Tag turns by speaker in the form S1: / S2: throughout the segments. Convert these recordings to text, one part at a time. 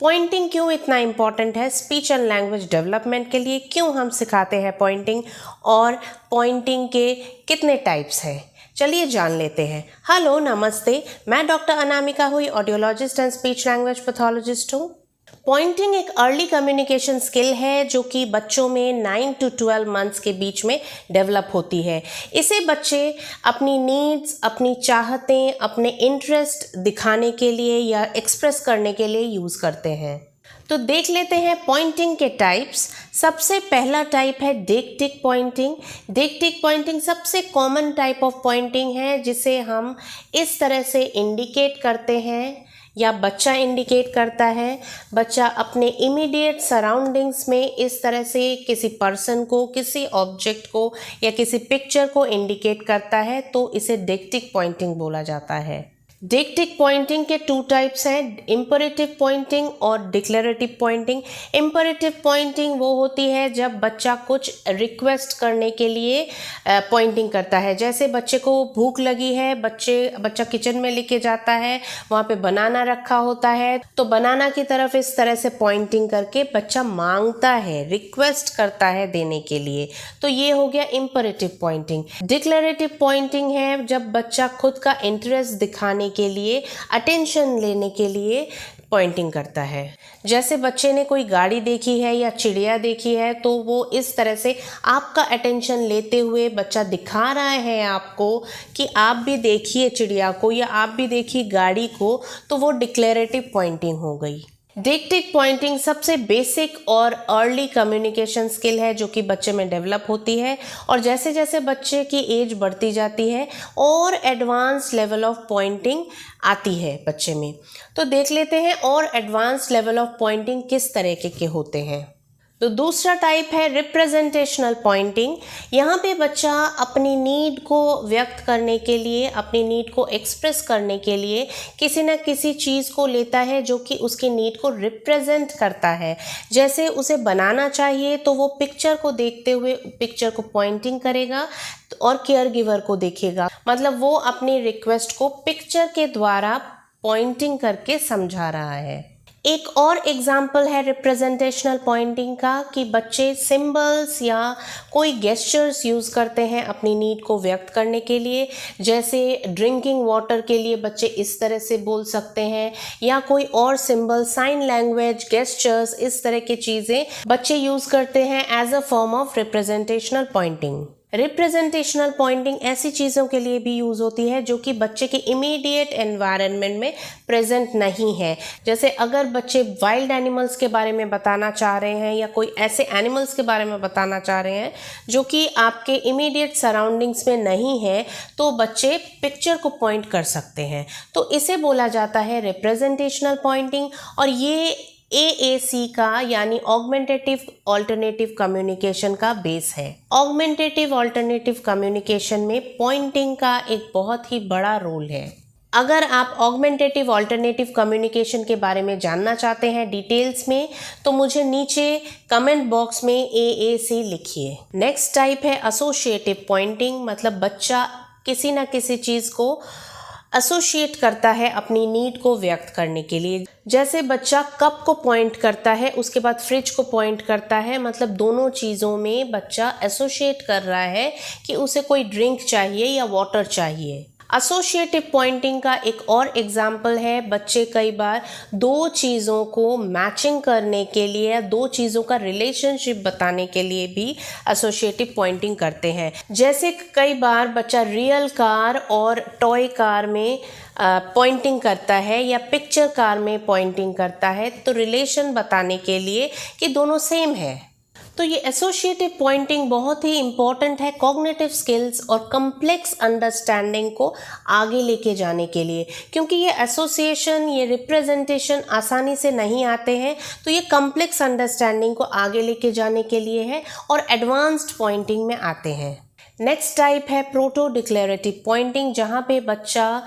S1: Poynting क्यों इतना important है स्पीच एंड लैंग्वेज डेवलपमेंट के लिए, क्यों हम सिखाते हैं पॉइंटिंग और पॉइंटिंग के कितने टाइप्स हैं, चलिए जान लेते हैं। हेलो नमस्ते, मैं डॉक्टर अनामिका हुई, audiologist and speech language pathologist हूँ। पॉइंटिंग एक अर्ली कम्युनिकेशन स्किल है जो कि बच्चों में 9 to 12 मंथ्स के बीच में डेवलप होती है। इसे बच्चे अपनी नीड्स, अपनी चाहतें, अपने इंटरेस्ट दिखाने के लिए या एक्सप्रेस करने के लिए यूज़ करते हैं। तो देख लेते हैं पॉइंटिंग के टाइप्स। सबसे पहला टाइप है डेक्टिक पॉइंटिंग। डेक्टिक पॉइंटिंग सबसे कॉमन टाइप ऑफ पॉइंटिंग है जिसे हम इस तरह से इंडिकेट करते हैं या बच्चा इंडिकेट करता है। बच्चा अपने इमीडिएट सराउंडिंग्स में इस तरह से किसी पर्सन को, किसी ऑब्जेक्ट को या किसी पिक्चर को इंडिकेट करता है, तो इसे डेक्टिक पॉइंटिंग बोला जाता है। डेक्टिक पॉइंटिंग के 2 टाइप्स हैं, इम्परेटिव पॉइंटिंग और डिक्लेरेटिव पॉइंटिंग। इम्परेटिव पॉइंटिंग वो होती है जब बच्चा कुछ रिक्वेस्ट करने के लिए पॉइंटिंग करता है। जैसे बच्चे को भूख लगी है, बच्चा किचन में लेके जाता है, वहाँ पे बनाना रखा होता है, तो बनाना की तरफ इस तरह से पॉइंटिंग करके बच्चा मांगता है, रिक्वेस्ट करता है देने के लिए, तो ये हो गया इम्परेटिव पॉइंटिंग। डिक्लेरेटिव पॉइंटिंग है जब बच्चा खुद का इंटरेस्ट दिखाने के लिए, अटेंशन लेने के लिए पॉइंटिंग करता है। जैसे बच्चे ने कोई गाड़ी देखी है या चिड़िया देखी है, तो वो इस तरह से आपका अटेंशन लेते हुए बच्चा दिखा रहा है आपको कि आप भी देखिए चिड़िया को या आप भी देखिए गाड़ी को, तो वो डिक्लेरेटिव पॉइंटिंग हो गई। डेक्टिक पॉइंटिंग सबसे बेसिक और अर्ली कम्युनिकेशन स्किल है जो कि बच्चे में डेवलप होती है, और जैसे जैसे बच्चे की एज बढ़ती जाती है और एडवांस लेवल ऑफ पॉइंटिंग आती है बच्चे में। तो देख लेते हैं और एडवांस लेवल ऑफ पॉइंटिंग किस तरह के होते हैं। तो दूसरा टाइप है रिप्रेजेंटेशनल पॉइंटिंग। यहाँ पे बच्चा अपनी नीड को व्यक्त करने के लिए, अपनी नीड को एक्सप्रेस करने के लिए किसी न किसी चीज़ को लेता है जो कि उसकी नीड को रिप्रेजेंट करता है। जैसे उसे बनाना चाहिए तो वो पिक्चर को देखते हुए पिक्चर को पॉइंटिंग करेगा और केयर गिवर को देखेगा, मतलब वो अपनी रिक्वेस्ट को पिक्चर के द्वारा पॉइंटिंग करके समझा रहा है। एक और एग्जाम्पल है रिप्रेजेंटेशनल पॉइंटिंग का कि बच्चे सिंबल्स या कोई गेस्चर्स यूज़ करते हैं अपनी नीड को व्यक्त करने के लिए। जैसे ड्रिंकिंग वाटर के लिए बच्चे इस तरह से बोल सकते हैं, या कोई और सिंबल, साइन लैंग्वेज, गेस्चर्स, इस तरह की चीज़ें बच्चे यूज़ करते हैं as a form of representational pointing. Representational pointing ऐसी चीज़ों के लिए भी यूज़ होती है जो कि बच्चे के इमीडिएट एनवायरनमेंट में प्रेजेंट नहीं है। जैसे अगर बच्चे वाइल्ड एनिमल्स के बारे में बताना चाह रहे हैं या कोई ऐसे एनिमल्स के बारे में बताना चाह रहे हैं जो कि आपके इमीडिएट सराउंडिंग्स में नहीं है, तो बच्चे पिक्चर को पॉइंट कर सकते हैं, तो इसे बोला जाता है रिप्रेजेंटेशनल पॉइंटिंग। और ये AAC का यानी ऑगमेंटेटिव ऑल्टरनेटिव कम्युनिकेशन का बेस है। ऑगमेंटेटिव ऑल्टरनेटिव कम्युनिकेशन में पॉइंटिंग का एक बहुत ही बड़ा रोल है। अगर आप ऑगमेंटेटिव ऑल्टरनेटिव कम्युनिकेशन के बारे में जानना चाहते हैं डिटेल्स में, तो मुझे नीचे कमेंट बॉक्स में AAC लिखिए। नेक्स्ट टाइप है एसोसिएटिव पॉइंटिंग, मतलब बच्चा किसी न किसी चीज़ को एसोसिएट करता है अपनी नीड को व्यक्त करने के लिए। जैसे बच्चा कप को पॉइंट करता है, उसके बाद फ्रिज को पॉइंट करता है, मतलब दोनों चीज़ों में बच्चा एसोसिएट कर रहा है कि उसे कोई ड्रिंक चाहिए या वाटर चाहिए। एसोसिएटिव पॉइंटिंग का एक और एग्जाम्पल है, बच्चे कई बार दो चीज़ों को मैचिंग करने के लिए, दो चीज़ों का रिलेशनशिप बताने के लिए भी एसोसिएटिव पॉइंटिंग करते हैं। जैसे कई बार बच्चा रियल कार और टॉय कार में पॉइंटिंग करता है या पिक्चर कार में पॉइंटिंग करता है, तो रिलेशन बताने के लिए कि दोनों सेम है। तो ये एसोसिएटिव पॉइंटिंग बहुत ही इम्पॉर्टेंट है कॉग्निटिव स्किल्स और कम्प्लेक्स अंडरस्टैंडिंग को आगे लेके जाने के लिए, क्योंकि ये एसोसिएशन, ये रिप्रेजेंटेशन आसानी से नहीं आते हैं, तो ये कम्प्लेक्स अंडरस्टैंडिंग को आगे लेके जाने के लिए है और एडवांस्ड पॉइंटिंग में आते हैं। नेक्स्ट टाइप है प्रोटो डिक्लेरेटिव पॉइंटिंग, जहाँ पे बच्चा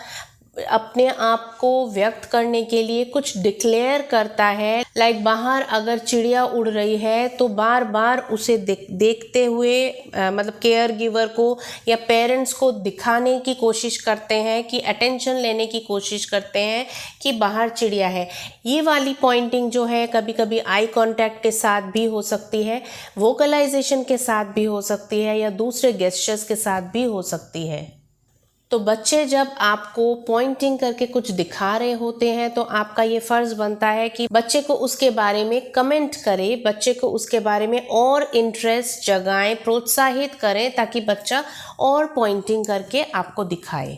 S1: अपने आप को व्यक्त करने के लिए कुछ डिक्लेयर करता है। लाइक बाहर अगर चिड़िया उड़ रही है तो बार बार उसे देखते हुए मतलब केयर गिवर को या पेरेंट्स को दिखाने की कोशिश करते हैं, कि अटेंशन लेने की कोशिश करते हैं कि बाहर चिड़िया है। ये वाली पॉइंटिंग जो है कभी कभी आई कांटेक्ट के साथ भी हो सकती है, वोकलाइजेशन के साथ भी हो सकती है, या दूसरे गेस्चर्स के साथ भी हो सकती है। तो बच्चे जब आपको पॉइंटिंग करके कुछ दिखा रहे होते हैं तो आपका ये फ़र्ज़ बनता है कि बच्चे को उसके बारे में कमेंट करें, बच्चे को उसके बारे में और इंटरेस्ट जगाएं, प्रोत्साहित करें, ताकि बच्चा और पॉइंटिंग करके आपको दिखाए।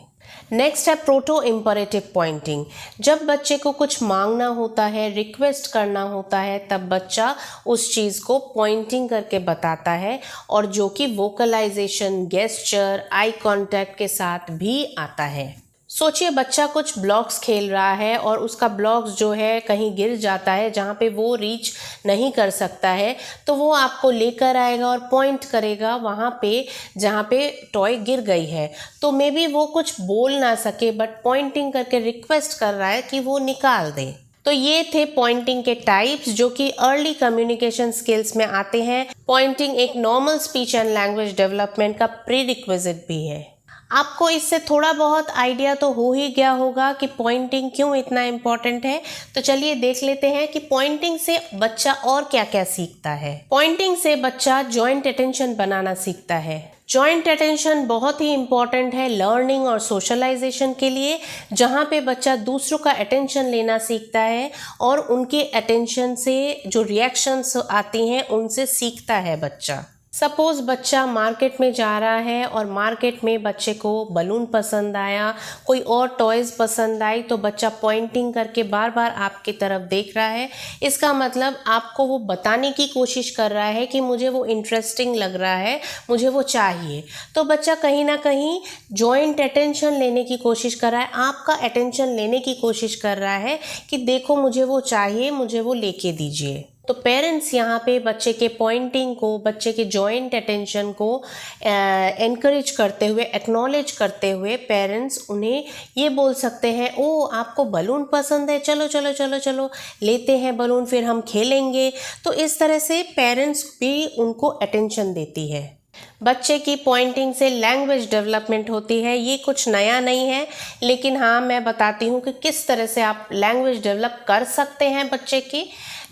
S1: नेक्स्ट है प्रोटो इम्परेटिव पॉइंटिंग। जब बच्चे को कुछ मांगना होता है, रिक्वेस्ट करना होता है, तब बच्चा उस चीज़ को पॉइंटिंग करके बताता है, और जो कि वोकलाइजेशन, गेस्चर, आई कांटेक्ट के साथ भी आता है। सोचिए बच्चा कुछ ब्लॉक्स खेल रहा है और उसका ब्लॉक्स जो है कहीं गिर जाता है जहाँ पे वो रीच नहीं कर सकता है, तो वो आपको लेकर आएगा और पॉइंट करेगा वहाँ पे जहाँ पे टॉय गिर गई है। तो मे बी वो कुछ बोल ना सके, बट पॉइंटिंग करके रिक्वेस्ट कर रहा है कि वो निकाल दे। तो ये थे पॉइंटिंग के टाइप्स जो कि अर्ली कम्युनिकेशन स्किल्स में आते हैं। पॉइंटिंग एक normal speech and language development का प्री रिक्विजिट भी है। आपको इससे थोड़ा बहुत आइडिया तो हो ही गया होगा कि पॉइंटिंग क्यों इतना इम्पॉर्टेंट है। तो चलिए देख लेते हैं कि पॉइंटिंग से बच्चा और क्या क्या सीखता है। पॉइंटिंग से बच्चा जॉइंट अटेंशन बनाना सीखता है। जॉइंट अटेंशन बहुत ही इम्पॉर्टेंट है लर्निंग और सोशलाइजेशन के लिए, जहाँ पे बच्चा दूसरों का अटेंशन लेना सीखता है और उनके अटेंशन से जो रिएक्शंस आती हैं उनसे सीखता है बच्चा। सपोज बच्चा मार्केट में जा रहा है और मार्केट में बच्चे को बलून पसंद आया, कोई और टॉयज़ पसंद आई, तो बच्चा पॉइंटिंग करके बार बार आपकी तरफ देख रहा है। इसका मतलब आपको वो बताने की कोशिश कर रहा है कि मुझे वो इंटरेस्टिंग लग रहा है, मुझे वो चाहिए। तो बच्चा कहीं ना कहीं जॉइंट अटेंशन लेने की कोशिश कर रहा है, आपका अटेंशन लेने की कोशिश कर रहा है कि देखो मुझे वो चाहिए, मुझे वो लेके दीजिए। तो पेरेंट्स यहाँ पे बच्चे के पॉइंटिंग को, बच्चे के जॉइंट अटेंशन को एनकरेज करते हुए, एक्नॉलेज करते हुए पेरेंट्स उन्हें ये बोल सकते हैं, ओ आपको बलून पसंद है, चलो चलो चलो चलो लेते हैं बलून, फिर हम खेलेंगे। तो इस तरह से पेरेंट्स भी उनको अटेंशन देती है। बच्चे की पॉइंटिंग से लैंग्वेज डेवलपमेंट होती है। ये कुछ नया नहीं है, लेकिन हाँ मैं बताती हूँ कि किस तरह से आप लैंग्वेज डेवलप कर सकते हैं बच्चे की।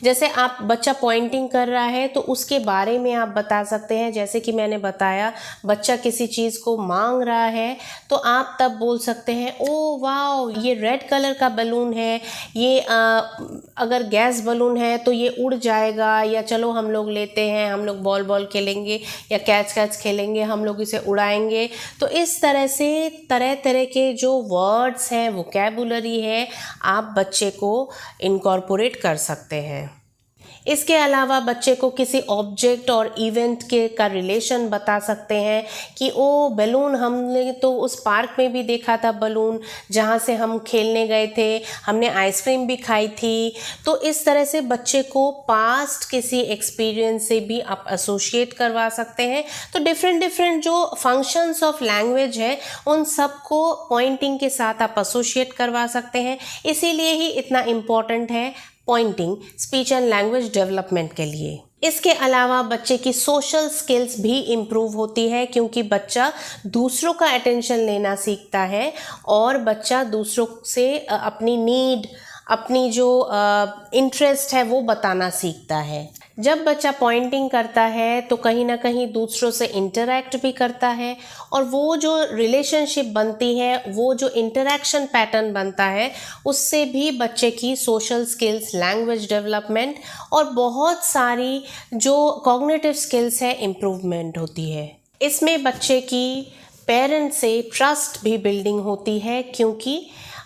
S1: जैसे आप बच्चा पॉइंटिंग कर रहा है तो उसके बारे में आप बता सकते हैं। जैसे कि मैंने बताया, बच्चा किसी चीज़ को मांग रहा है तो आप तब बोल सकते हैं, ओ वाओ ये रेड कलर का बलून है, ये अगर गैस बलून है तो ये उड़ जाएगा, या चलो हम लोग लेते हैं, हम लोग बॉल खेलेंगे या कैच खेलेंगे, हम लोग इसे उड़ाएंगे। तो इस तरह से तरह तरह के जो वर्ड्स हैं, वोकैबुलरी है, आप बच्चे को इनकॉर्पोरेट कर सकते हैं। इसके अलावा बच्चे को किसी ऑब्जेक्ट और इवेंट के का रिलेशन बता सकते हैं कि ओ बैलून हमने तो उस पार्क में भी देखा था, बलून जहाँ से हम खेलने गए थे, हमने आइसक्रीम भी खाई थी। तो इस तरह से बच्चे को पास्ट किसी एक्सपीरियंस से भी आप एसोशिएट करवा सकते हैं। तो डिफरेंट जो फंक्शंस ऑफ लैंग्वेज है उन सबको पॉइंटिंग के साथ आप एसोशिएट करवा सकते हैं। इसीलिए ही इतना इम्पॉर्टेंट है pointing speech and language development के लिए। इसके अलावा बच्चे की सोशल स्किल्स भी इम्प्रूव होती है, क्योंकि बच्चा दूसरों का अटेंशन लेना सीखता है और बच्चा दूसरों से अपनी नीड, अपनी जो इंटरेस्ट है वो बताना सीखता है। जब बच्चा पॉइंटिंग करता है तो कहीं ना कहीं दूसरों से इंटरैक्ट भी करता है, और वो जो रिलेशनशिप बनती है, वो जो इंटरैक्शन पैटर्न बनता है, उससे भी बच्चे की सोशल स्किल्स, लैंग्वेज डेवलपमेंट और बहुत सारी जो कॉग्निटिव स्किल्स है इम्प्रूवमेंट होती है। इसमें बच्चे की पेरेंट्स से ट्रस्ट भी बिल्डिंग होती है, क्योंकि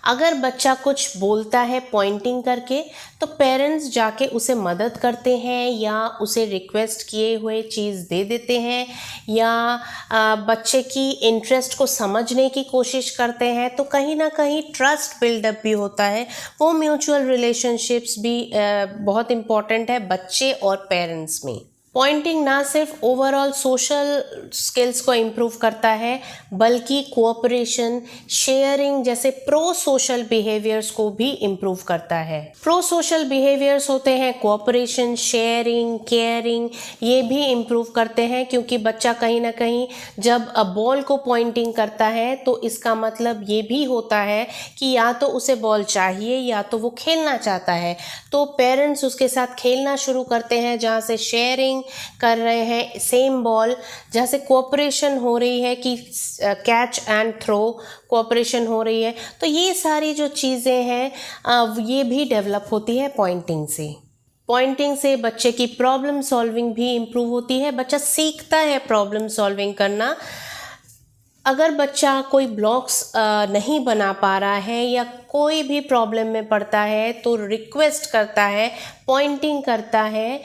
S1: अगर बच्चा कुछ बोलता है पॉइंटिंग करके तो पेरेंट्स जाके उसे मदद करते हैं या उसे रिक्वेस्ट किए हुए चीज़ दे देते हैं, या बच्चे की इंटरेस्ट को समझने की कोशिश करते हैं। तो कहीं ना कहीं ट्रस्ट बिल्डअप भी होता है। वो म्यूचुअल रिलेशनशिप्स भी बहुत इम्पॉर्टेंट है बच्चे और पेरेंट्स में। पॉइंटिंग ना सिर्फ ओवरऑल सोशल स्किल्स को इम्प्रूव करता है बल्कि कोऑपरेशन, शेयरिंग जैसे प्रो सोशल बिहेवियर्स को भी इम्प्रूव करता है। प्रो सोशल बिहेवियर्स होते हैं कोऑपरेशन, शेयरिंग, केयरिंग, ये भी इम्प्रूव करते हैं क्योंकि बच्चा कहीं ना कहीं जब बॉल को पॉइंटिंग करता है तो इसका मतलब ये भी होता है कि या तो उसे बॉल चाहिए या तो वो खेलना चाहता है। तो पेरेंट्स उसके साथ खेलना शुरू करते हैं जहाँ से शेयरिंग कर रहे हैं सेम बॉल, जहाँ से कोऑपरेशन हो रही है कि कैच एंड थ्रो कोऑपरेशन हो रही है। तो ये सारी जो चीज़ें हैं ये भी डेवलप होती है पॉइंटिंग से। पॉइंटिंग से बच्चे की प्रॉब्लम सॉल्विंग भी इम्प्रूव होती है, बच्चा सीखता है प्रॉब्लम सॉल्विंग करना। अगर बच्चा कोई ब्लॉक्स नहीं बना पा रहा है या कोई भी प्रॉब्लम में पड़ता है तो रिक्वेस्ट करता है, पॉइंटिंग करता है,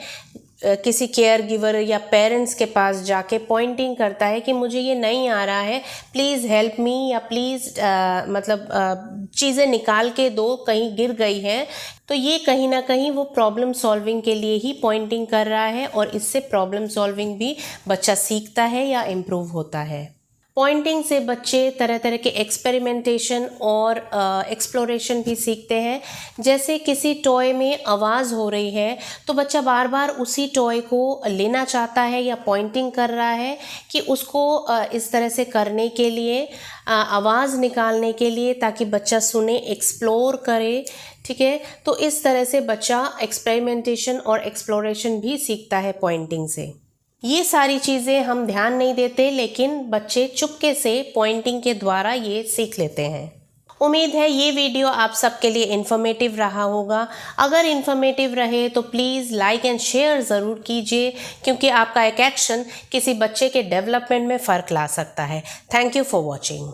S1: किसी केयर गिवर या पेरेंट्स के पास जाके पॉइंटिंग करता है कि मुझे ये नहीं आ रहा है, प्लीज़ हेल्प मी, या प्लीज़ चीज़ें निकाल के दो, कहीं गिर गई है। तो ये कहीं ना कहीं वो प्रॉब्लम सॉल्विंग के लिए ही पॉइंटिंग कर रहा है और इससे प्रॉब्लम सॉल्विंग भी बच्चा सीखता है या इम्प्रूव होता है। पॉइंटिंग से बच्चे तरह तरह के एक्सपेरिमेंटेशन और एक्सप्लोरेशन भी सीखते हैं। जैसे किसी टॉय में आवाज़ हो रही है तो बच्चा बार बार उसी टॉय को लेना चाहता है या पॉइंटिंग कर रहा है कि उसको इस तरह से करने के लिए, आवाज़ निकालने के लिए, ताकि बच्चा सुने, एक्सप्लोर करे। ठीक है, तो इस तरह से बच्चा एक्सपेरिमेंटेशन और एक्सप्लोरेशन भी सीखता है पॉइंटिंग से। ये सारी चीज़ें हम ध्यान नहीं देते लेकिन बच्चे चुपके से पॉइंटिंग के द्वारा ये सीख लेते हैं। उम्मीद है ये वीडियो आप सबके लिए इन्फॉर्मेटिव रहा होगा। अगर इन्फॉर्मेटिव रहे तो प्लीज़ लाइक एंड शेयर ज़रूर कीजिए क्योंकि आपका एक एक्शन किसी बच्चे के डेवलपमेंट में फ़र्क ला सकता है। Thank you for watching.